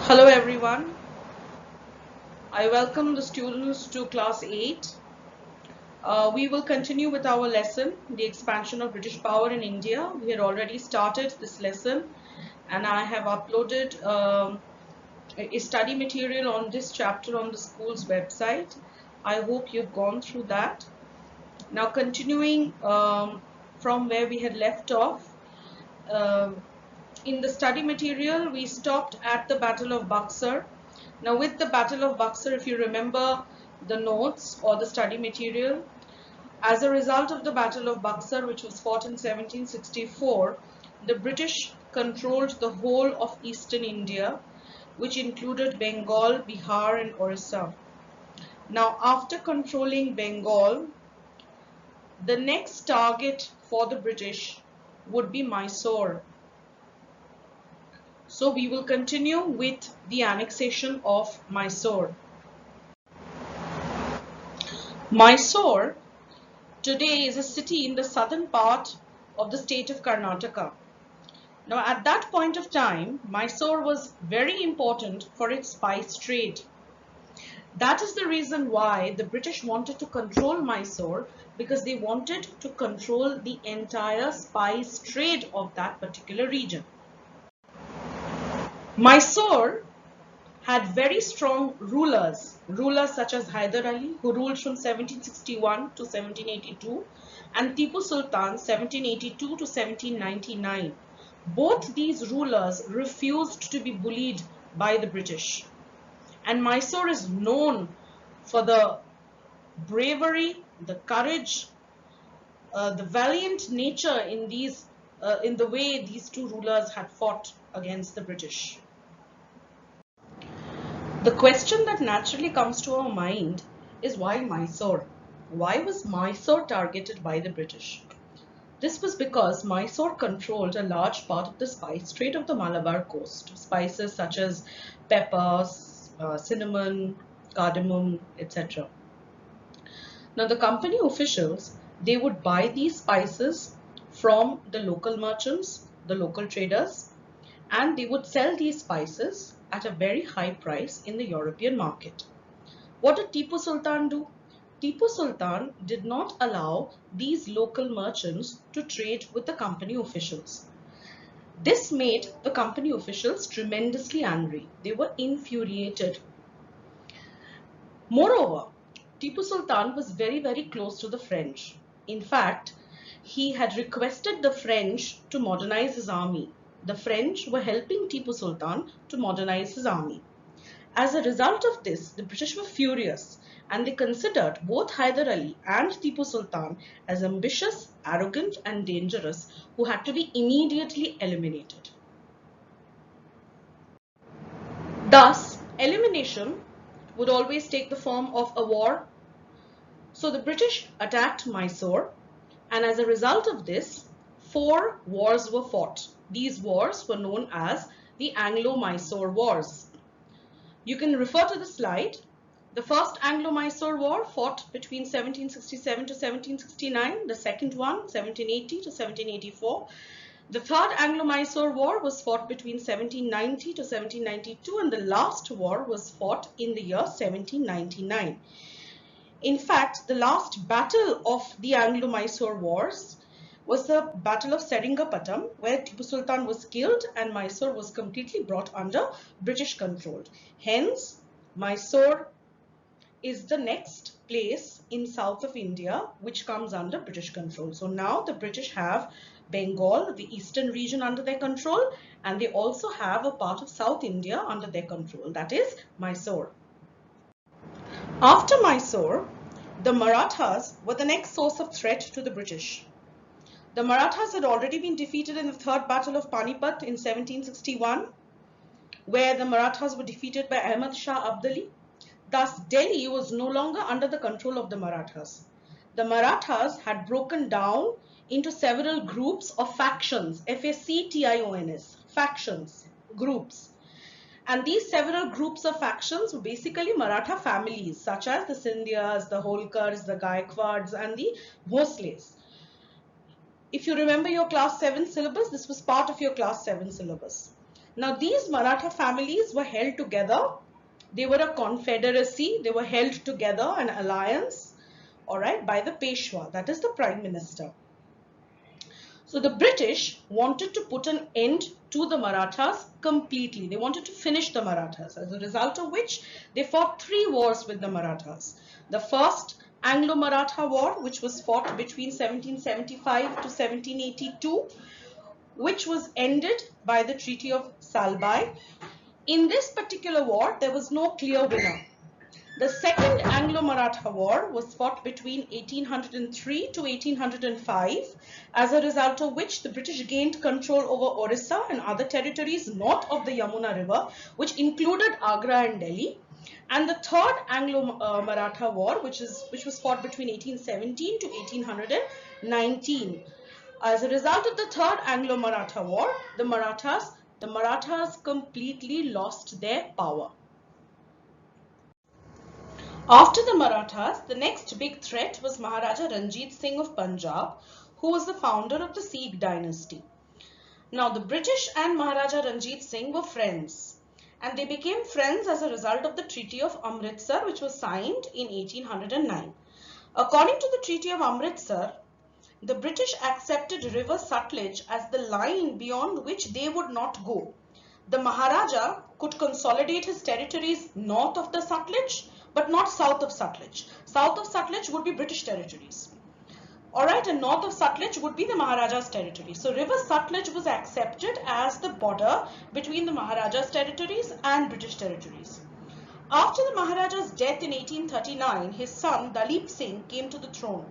Hello everyone. I welcome the students to class 8. We will continue with our lesson, the expansion of British power in India. We had already started this lesson and I have uploaded a study material on this chapter on the school's website. I hope you've gone through that. Now continuing from where we had left off, in the study material we stopped at the Battle of Buxar. Now with the Battle of Buxar, if you remember the notes or the study material, as a result of the Battle of Buxar, which was fought in 1764, the British controlled the whole of eastern India, which included Bengal, Bihar and Orissa. Now after controlling Bengal, the next target for the British would be Mysore. So we will continue with the annexation of Mysore. Mysore today is a city in the southern part of the state of Karnataka. Now at that point of time, Mysore was very important for its spice trade. That is the reason why the British wanted to control Mysore, because they wanted to control the entire spice trade of that particular region. Mysore had very strong rulers such as Hyder Ali, who ruled from 1761 to 1782, and Tipu Sultan 1782 to 1799. Both these rulers refused to be bullied by the British. And Mysore is known for the bravery, the courage, the valiant nature in the way these two rulers had fought against the British. The question that naturally comes to our mind is, why Mysore? Why was Mysore targeted by the British? This was because Mysore controlled a large part of the spice trade of the Malabar coast. Spices such as pepper, cinnamon, cardamom, etc. Now the company officials, they would buy these spices from the local merchants, the local traders, and they would sell these spices at a very high price in the European market. What did Tipu Sultan do? Tipu Sultan did not allow these local merchants to trade with the company officials. This made the company officials tremendously angry. They were infuriated. Moreover, Tipu Sultan was very, very close to the French. In fact, he had requested the French to modernize his army. The French were helping Tipu Sultan to modernize his army. As a result of this, the British were furious and they considered both Hyder Ali and Tipu Sultan as ambitious, arrogant and dangerous, who had to be immediately eliminated. Thus, elimination would always take the form of a war. So the British attacked Mysore, and as a result of this, 4 wars were fought. These wars were known as the Anglo-Mysore Wars. You can refer to the slide. The first Anglo-Mysore War fought between 1767 to 1769, the second one 1780 to 1784. The third Anglo-Mysore War was fought between 1790 to 1792, and the last war was fought in the year 1799. In fact, the last battle of the Anglo-Mysore Wars was the Battle of Seringapatam, where Tipu Sultan was killed and Mysore was completely brought under British control. Hence, Mysore is the next place in south of India which comes under British control. So now the British have Bengal, the eastern region, under their control, and they also have a part of South India under their control, that is Mysore. After Mysore, the Marathas were the next source of threat to the British. The Marathas had already been defeated in the Third Battle of Panipat in 1761, where the Marathas were defeated by Ahmad Shah Abdali. Thus, Delhi was no longer under the control of the Marathas. The Marathas had broken down into several groups of factions, F-A-C-T-I-O-N-S, factions, groups. And these several groups of factions were basically Maratha families, such as the Scindias, the Holkars, the Gaikwads, and the Bhosles. If you remember your class 7 syllabus, this was part of your class 7 syllabus. Now these Maratha families were held together. They were a confederacy. They were held together, an alliance, all right, by the Peshwa, that is the Prime Minister. So the British wanted to put an end to the Marathas completely. They wanted to finish the Marathas, as a result of which they fought 3 wars with the Marathas. The first Anglo-Maratha War, which was fought between 1775 to 1782, which was ended by the Treaty of Salbai. In this particular war, there was no clear winner. The second Anglo-Maratha War was fought between 1803 to 1805, as a result of which the British gained control over Orissa and other territories north of the Yamuna River, which included Agra and Delhi. And the third Anglo-Maratha War, which was fought between 1817 to 1819. As a result of the third Anglo-Maratha War, the Marathas completely lost their power. After the Marathas, the next big threat was Maharaja Ranjit Singh of Punjab, who was the founder of the Sikh dynasty. Now, the British and Maharaja Ranjit Singh were friends, and they became friends as a result of the Treaty of Amritsar, which was signed in 1809. According to the Treaty of Amritsar, the British accepted River Sutlej as the line beyond which they would not go. The Maharaja could consolidate his territories north of the Sutlej, but not south of Sutlej. South of Sutlej would be British territories. Alright, and north of Sutlej would be the Maharaja's territory. So River Sutlej was accepted as the border between the Maharaja's territories and British territories. After the Maharaja's death in 1839, his son Dalip Singh came to the throne.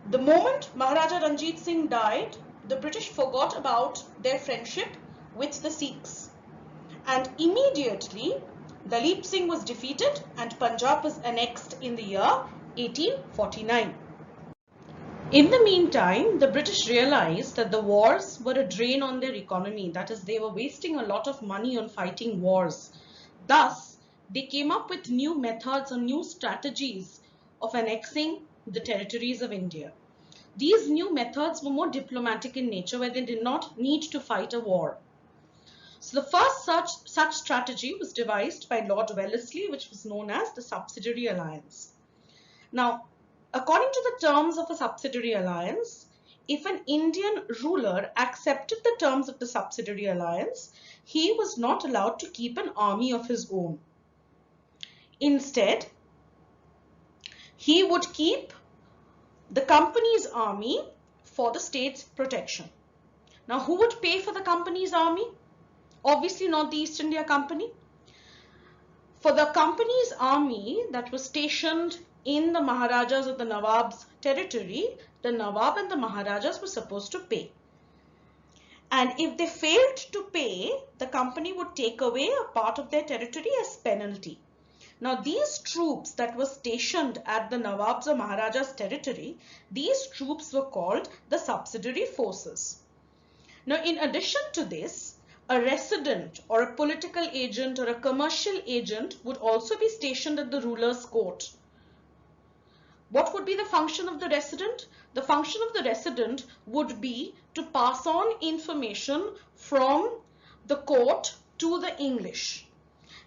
The moment Maharaja Ranjit Singh died, the British forgot about their friendship with the Sikhs. And immediately, Dalip Singh was defeated and Punjab was annexed in the year 1849. In the meantime, the British realized that the wars were a drain on their economy. That is, they were wasting a lot of money on fighting wars. Thus, they came up with new methods or new strategies of annexing the territories of India. These new methods were more diplomatic in nature, where they did not need to fight a war. So the first such strategy was devised by Lord Wellesley, which was known as the Subsidiary Alliance. Now, according to the terms of a Subsidiary Alliance, if an Indian ruler accepted the terms of the Subsidiary Alliance, he was not allowed to keep an army of his own. Instead, he would keep the company's army for the state's protection. Now, who would pay for the company's army? Obviously not the East India Company. For the company's army that was stationed in the Maharajas or the Nawab's territory, the Nawab and the Maharajas were supposed to pay. And if they failed to pay, the company would take away a part of their territory as penalty. Now, these troops that were stationed at the Nawab's or Maharaja's territory, these troops were called the subsidiary forces. Now, in addition to this, a resident or a political agent or a commercial agent would also be stationed at the ruler's court. What would be the function of the resident? The function of the resident would be to pass on information from the court to the English.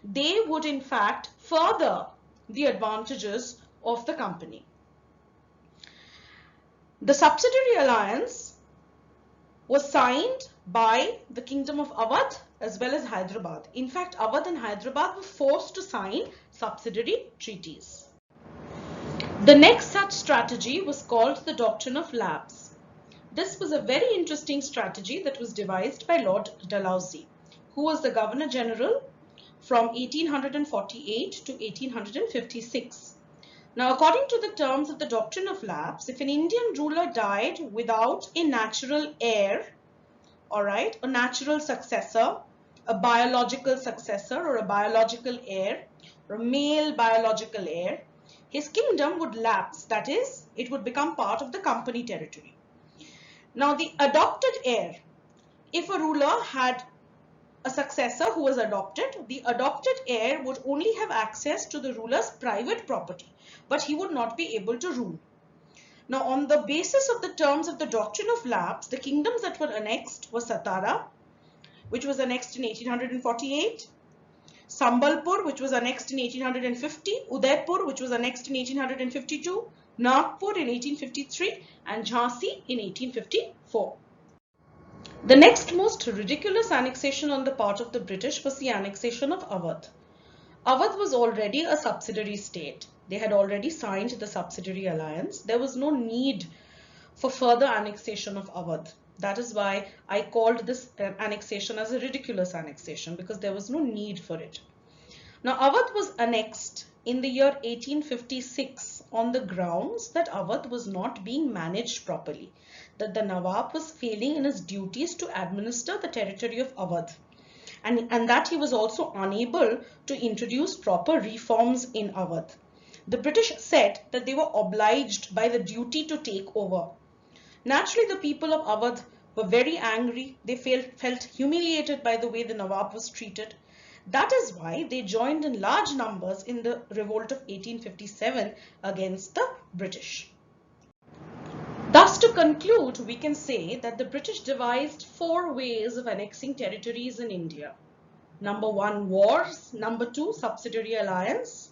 They would in fact further the advantages of the company. The Subsidiary Alliance was signed by the Kingdom of Awadh as well as Hyderabad. In fact, Awadh and Hyderabad were forced to sign subsidiary treaties. The next such strategy was called the Doctrine of Lapse. This was a very interesting strategy that was devised by Lord Dalhousie, who was the Governor General from 1848 to 1856. Now, according to the terms of the Doctrine of Lapse, if an Indian ruler died without a natural heir, alright, a natural successor, a biological successor or a biological heir, or a male biological heir, his kingdom would lapse, that is, it would become part of the company territory. Now, the adopted heir, if a ruler had a successor who was adopted, the adopted heir would only have access to the ruler's private property, but he would not be able to rule. Now, on the basis of the terms of the Doctrine of Lapse, the kingdoms that were annexed were Satara, which was annexed in 1848. Sambalpur, which was annexed in 1850, Udaipur, which was annexed in 1852, Nagpur in 1853, and Jhansi in 1854. The next most ridiculous annexation on the part of the British was the annexation of Awadh. Awadh was already a subsidiary state. They had already signed the subsidiary alliance. There was no need for further annexation of Awadh. That is why I called this annexation as a ridiculous annexation, because there was no need for it. Now, Awadh was annexed in the year 1856 on the grounds that Awadh was not being managed properly, that the Nawab was failing in his duties to administer the territory of Awadh, and that he was also unable to introduce proper reforms in Awadh. The British said that they were obliged by the duty to take over. Naturally, the people of Awadh were very angry. They felt humiliated by the way the Nawab was treated. That is why they joined in large numbers in the revolt of 1857 against the British. Thus, to conclude, we can say that the British devised 4 ways of annexing territories in India. Number 1, wars. Number 2, subsidiary alliance.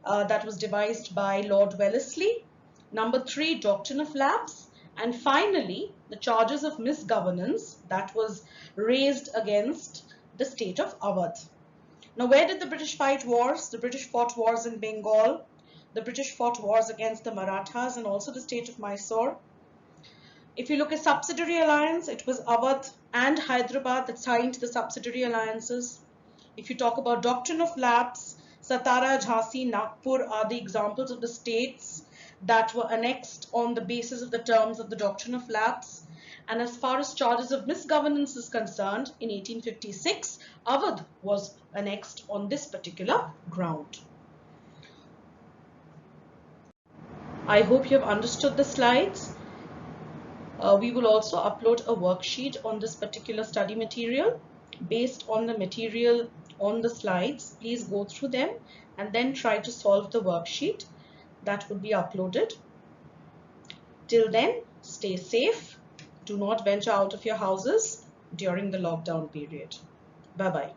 That was devised by Lord Wellesley. Number 3, doctrine of lapse. And finally, the charges of misgovernance that was raised against the state of Awadh. Now, where did the British fight wars? The British fought wars in Bengal. The British fought wars against the Marathas and also the state of Mysore. If you look at subsidiary alliance, it was Awadh and Hyderabad that signed the subsidiary alliances. If you talk about doctrine of lapse, Satara, Jhansi, Nagpur are the examples of the states that were annexed on the basis of the terms of the doctrine of lapse. And as far as charges of misgovernance is concerned, in 1856, Awadh was annexed on this particular ground. I hope you have understood the slides. We will also upload a worksheet on this particular study material. Based on the material on the slides, please go through them and then try to solve the worksheet that would be uploaded. Till then, stay safe. Do not venture out of your houses during the lockdown period. Bye-bye.